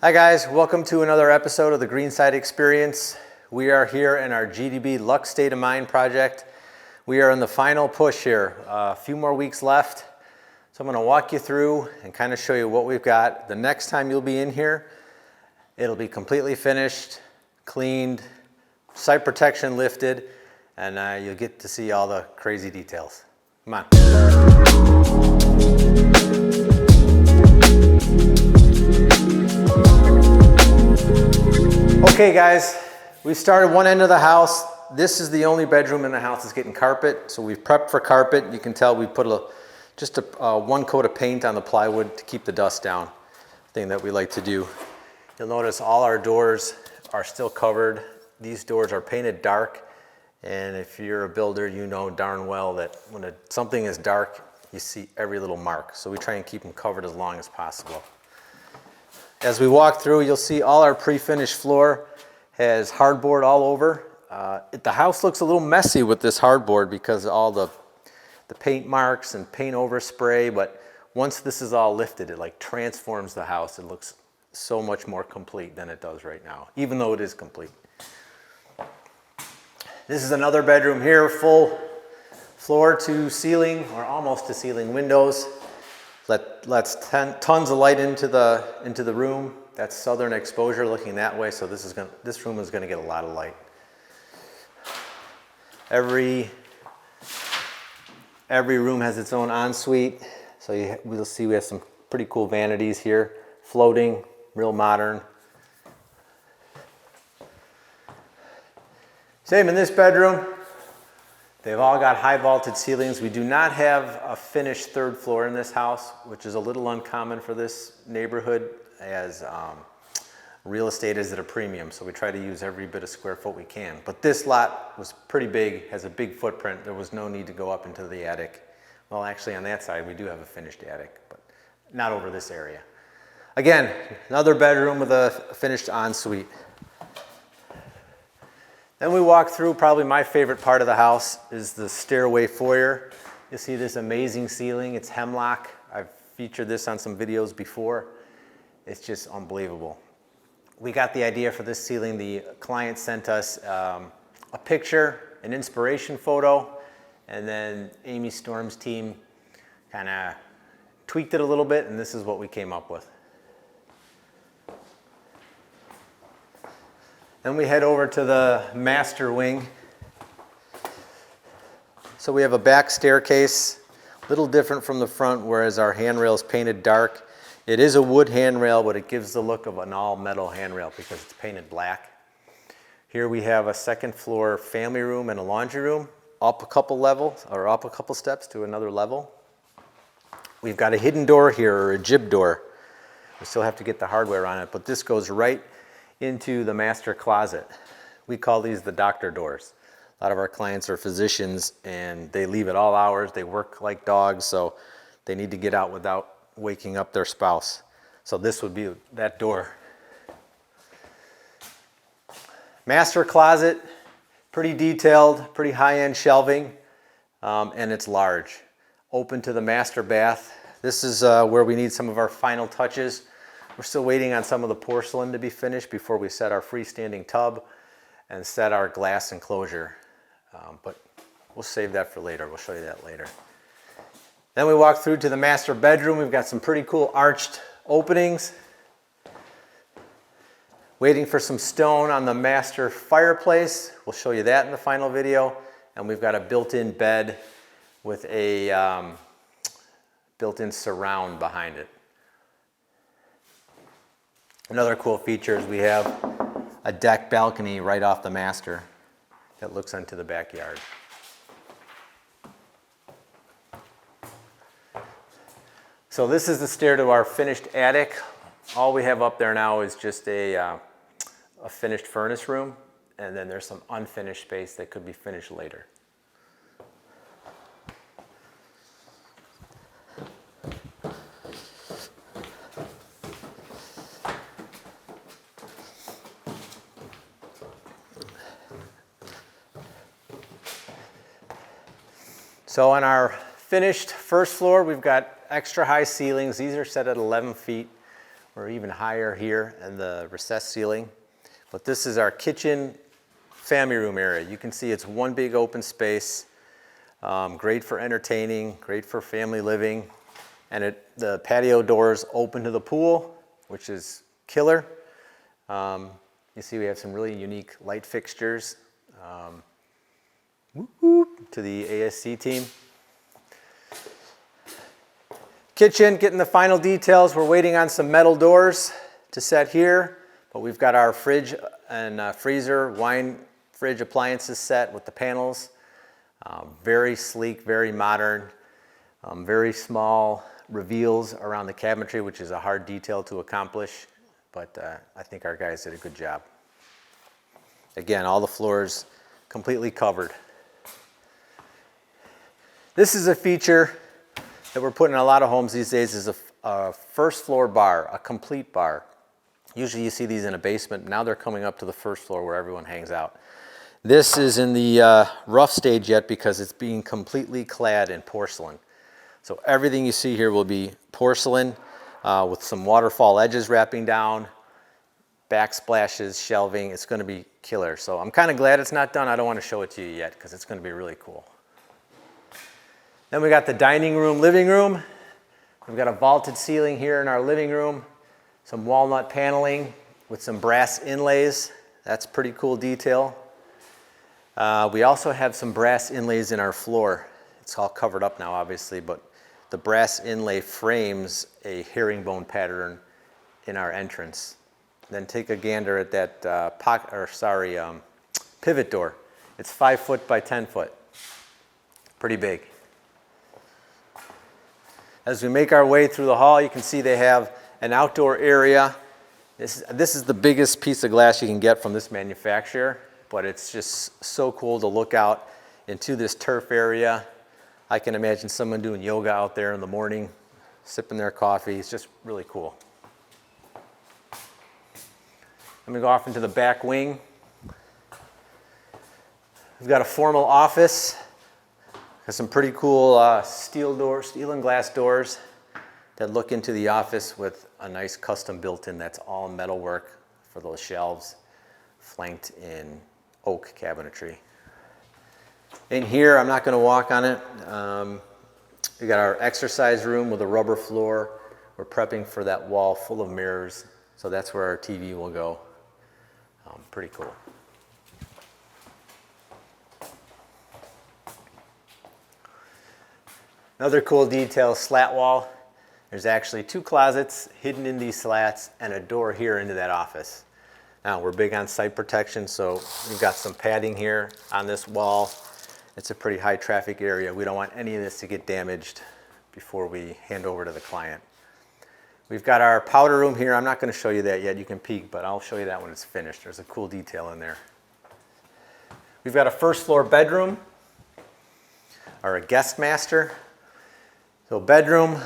Hi guys, welcome to another episode of the Greenside Experience. We are here in our GDB Luxe State of Mind project. We are in the final push here, a few more weeks left. So I'm going to walk you through and kind of show you what we've got. The next time you'll be in here, it'll be completely finished, cleaned, site protection lifted, and you'll get to see all the crazy details. Come on. Okay guys, we've started one end of the house. This is the only bedroom in the house that's getting carpet. So we've prepped for carpet. You can tell we put just one coat of paint on the plywood to keep the dust down, thing that we like to do. You'll notice all our doors are still covered. These doors are painted dark. And if you're a builder, you know darn well that when something is dark, you see every little mark. So we try and keep them covered as long as possible. As we walk through, you'll see all our pre-finished floor has hardboard all over. The house looks a little messy with this hardboard because of all the paint marks and paint overspray, but once this is all lifted, it like transforms the house. It looks so much more complete than it does right now, even though it is complete. This is another bedroom here, full floor to ceiling, or almost to ceiling windows. Lets tons of light into the room. That's southern exposure looking that way, so this room is going to get a lot of light. Every room has its own ensuite, so we'll see we have some pretty cool vanities here, floating, real modern. Same in this bedroom. They've all got high vaulted ceilings. We do not have a finished third floor in this house, which is a little uncommon for this neighborhood, as real estate is at a premium. So we try to use every bit of square foot we can. But this lot was pretty big, has a big footprint. There was no need to go up into the attic. Well, actually on that side, we do have a finished attic, but not over this area. Again, another bedroom with a finished ensuite. Then we walk through, probably my favorite part of the house is the stairway foyer. You'll see this amazing ceiling. It's hemlock. I've featured this on some videos before. It's just unbelievable. We got the idea for this ceiling. The client sent us a picture, an inspiration photo, and then Amy Storm's team kind of tweaked it a little bit, and this is what we came up with. Then we head over to the master wing. So we have a back staircase, a little different from the front, whereas our handrail is painted dark. It is a wood handrail, but it gives the look of an all metal handrail because it's painted black. Here we have a second floor family room and a laundry room, up a couple levels, or up a couple steps to another level. We've got a hidden door here, or a jib door. We still have to get the hardware on it, but this goes right into the master closet. We call these the doctor doors. A lot of our clients are physicians and they leave at all hours. They work like dogs, so they need to get out without waking up their spouse. So this would be that door. Master closet, pretty detailed, pretty high-end shelving, and it's large. Open to the master bath. This is where we need some of our final touches. We're still waiting on some of the porcelain to be finished before we set our freestanding tub and set our glass enclosure. But we'll save that for later. We'll show you that later. Then we walk through to the master bedroom. We've got some pretty cool arched openings. Waiting for some stone on the master fireplace. We'll show you that in the final video. And we've got a built-in bed with a built-in surround behind it. Another cool feature is we have a deck balcony right off the master that looks into the backyard. So this is the stair to our finished attic. All we have up there now is just a finished furnace room, and then there's some unfinished space that could be finished later. So on our finished first floor, we've got extra high ceilings. These are set at 11 feet. or even higher here in the recessed ceiling. But this is our kitchen family room area. You can see it's one big open space, great for entertaining, great for family living. And the patio doors open to the pool, which is killer. You see we have some really unique light fixtures. Whoop, whoop, to the ASC team. Kitchen, getting the final details. We're waiting on some metal doors to set here, but we've got our fridge and freezer, wine fridge appliances set with the panels. Very sleek, very modern, very small reveals around the cabinetry, which is a hard detail to accomplish, but I think our guys did a good job. Again, all the floors completely covered. This is a feature that we're putting in a lot of homes these days, is a first floor bar, a complete bar. Usually you see these in a basement. Now they're coming up to the first floor where everyone hangs out. This is in the rough stage yet because it's being completely clad in porcelain. So everything you see here will be porcelain with some waterfall edges wrapping down, backsplashes, shelving. It's going to be killer. So I'm kind of glad it's not done. I don't want to show it to you yet because it's going to be really cool. Then we got the dining room, living room. We've got a vaulted ceiling here in our living room, some walnut paneling with some brass inlays. That's pretty cool detail. We also have some brass inlays in our floor. It's all covered up now, obviously, but the brass inlay frames a herringbone pattern in our entrance. Then take a gander at that pivot door. It's 5 foot by 10 foot. Pretty big. As we make our way through the hall, you can see they have an outdoor area. This is the biggest piece of glass you can get from this manufacturer, but it's just so cool to look out into this turf area. I can imagine someone doing yoga out there in the morning, sipping their coffee. It's just really cool. Let me go off into the back wing. We've got a formal office. Got some pretty cool steel and glass doors that look into the office with a nice custom built-in that's all metalwork for those shelves, flanked in oak cabinetry. In here, I'm not going to walk on it. We got our exercise room with a rubber floor. We're prepping for that wall full of mirrors, so that's where our TV will go. Pretty cool. Another cool detail, slat wall. There's actually 2 closets hidden in these slats and a door here into that office. Now, we're big on site protection, so we've got some padding here on this wall. It's a pretty high traffic area. We don't want any of this to get damaged before we hand over to the client. We've got our powder room here. I'm not going to show you that yet. You can peek, but I'll show you that when it's finished. There's a cool detail in there. We've got a first floor bedroom, or a guest master. So bedroom,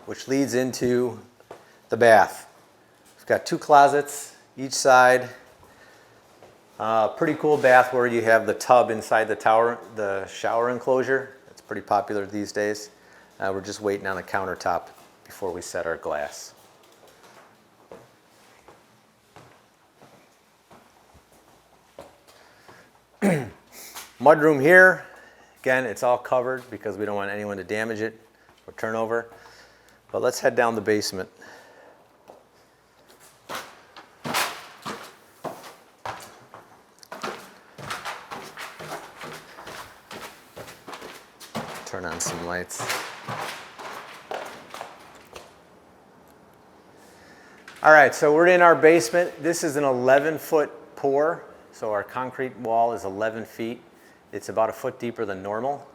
which leads into the bath. We've got 2 closets each side. Pretty cool bath where you have the tub inside the shower enclosure. It's pretty popular these days. We're just waiting on the countertop before we set our glass. Mudroom here. Again, it's all covered because we don't want anyone to damage it or turn over. But let's head down the basement. Turn on some lights. All right, so we're in our basement. This is an 11-foot pour, so our concrete wall is 11 feet. It's about a foot deeper than normal,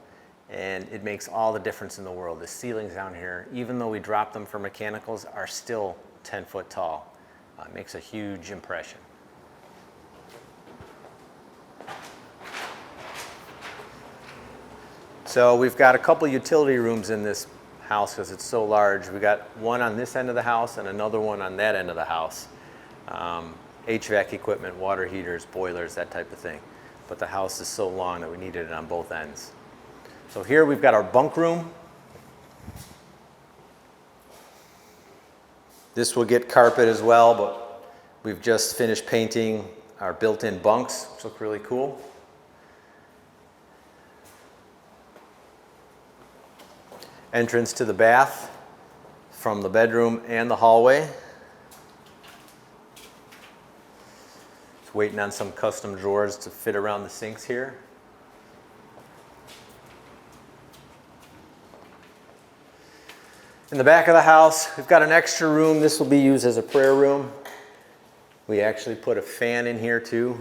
and it makes all the difference in the world. The ceilings down here, even though we drop them for mechanicals, are still 10 foot tall. It makes a huge impression. So we've got a couple utility rooms in this house because it's so large. We got one on this end of the house and another one on that end of the house. HVAC equipment, water heaters, boilers, that type of thing. But the house is so long that we needed it on both ends. So here we've got our bunk room. This will get carpet as well, but we've just finished painting our built-in bunks, which look really cool. Entrance to the bath from the bedroom and the hallway. Just waiting on some custom drawers to fit around the sinks here. In the back of the house, we've got an extra room. This will be used as a prayer room. We actually put a fan in here too,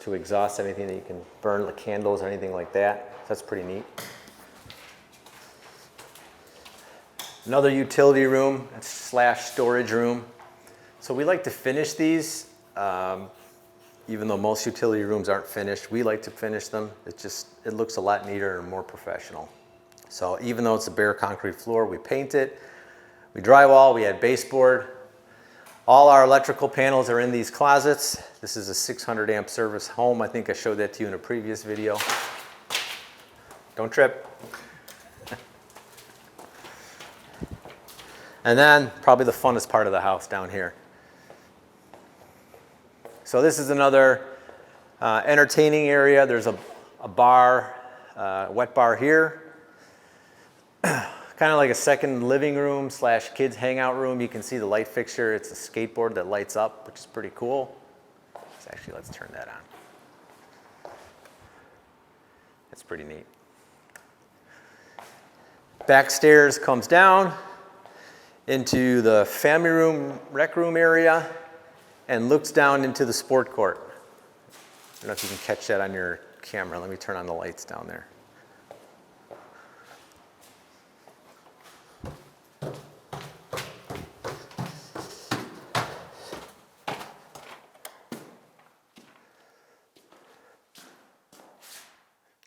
to exhaust anything that you can burn, like candles or anything like that. So that's pretty neat. Another utility room slash storage room. So we like to finish these, even though most utility rooms aren't finished. We like to finish them. It looks a lot neater and more professional. So even though it's a bare concrete floor, we paint it. We drywall, we add baseboard. All our electrical panels are in these closets. This is a 600 amp service home. I think I showed that to you in a previous video. Don't trip. And then probably the funnest part of the house down here. So this is another entertaining area. There's a bar, wet bar here. Kind of like a second living room slash kids hangout room. You can see the light fixture. It's a skateboard that lights up, which is pretty cool. Let's turn that on. That's pretty neat. Back stairs comes down into the family room, rec room area, and looks down into the sport court. I don't know if you can catch that on your camera. Let me turn on the lights down there.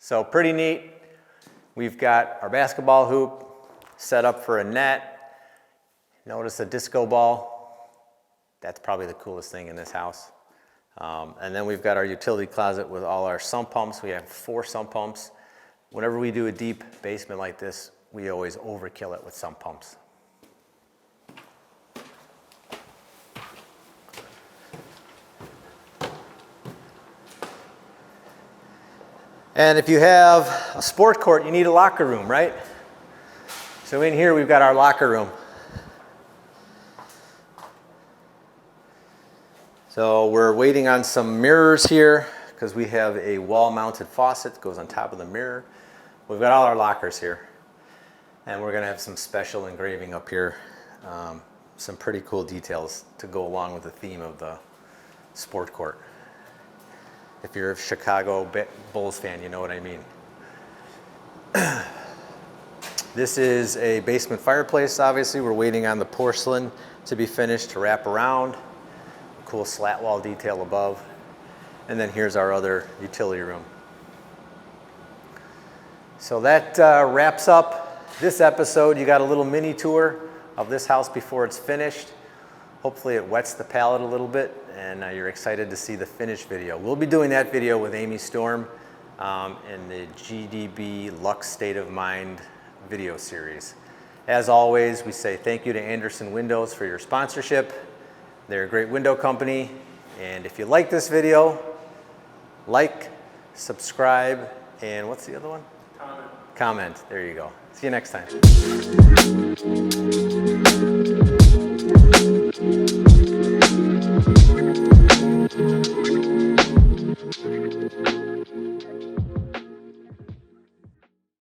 So pretty neat. We've got our basketball hoop set up for a net. Notice a disco ball. That's probably the coolest thing in this house. And then we've got our utility closet with all our sump pumps. We have 4 sump pumps. Whenever we do a deep basement like this, we always overkill it with sump pumps. And if you have a sport court, you need a locker room, right? So in here, we've got our locker room. So we're waiting on some mirrors here because we have a wall-mounted faucet that goes on top of the mirror. We've got all our lockers here. And we're gonna have some special engraving up here. Some pretty cool details to go along with the theme of the sport court. If you're a Chicago Bulls fan, you know what I mean. This is a basement fireplace, obviously. We're waiting on the porcelain to be finished to wrap around. A cool slat wall detail above. And then here's our other utility room. So that wraps up this episode. You got a little mini tour of this house before it's finished. Hopefully it wets the palate a little bit and you're excited to see the finished video. We'll be doing that video with Amy Storm in the GDB Lux State of Mind video series. As always, we say thank you to Andersen Windows for your sponsorship. They're a great window company. And if you like this video, like, subscribe, and what's the other one? Comment. There you go. See you next time.